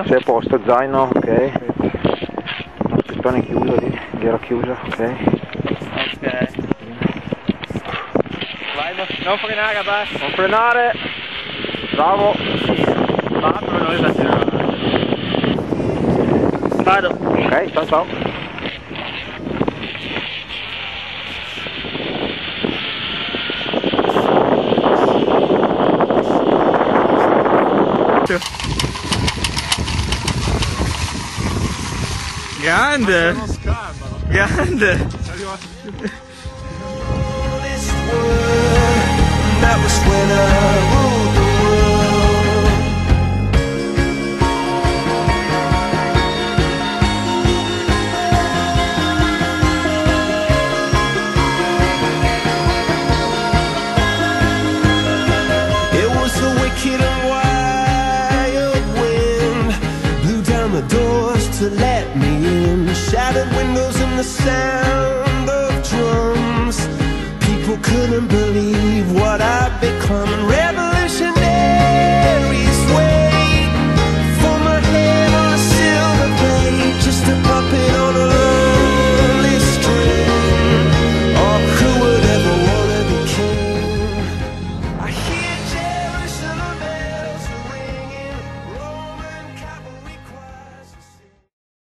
sei a posto, zaino, ok. Aspettone chiuso lì, gliela chiusa, ok. Ok. Vai, non frenare, basta. Non frenare. Bravo. Va, però non esagerare. Vado. Ok, ciao ciao. Grande! Grande! That was when I ruled the world. It was the wicked and wild wind blew down the doors to let me in, shattered windows and the sound of drums. People couldn't believe what I'd become.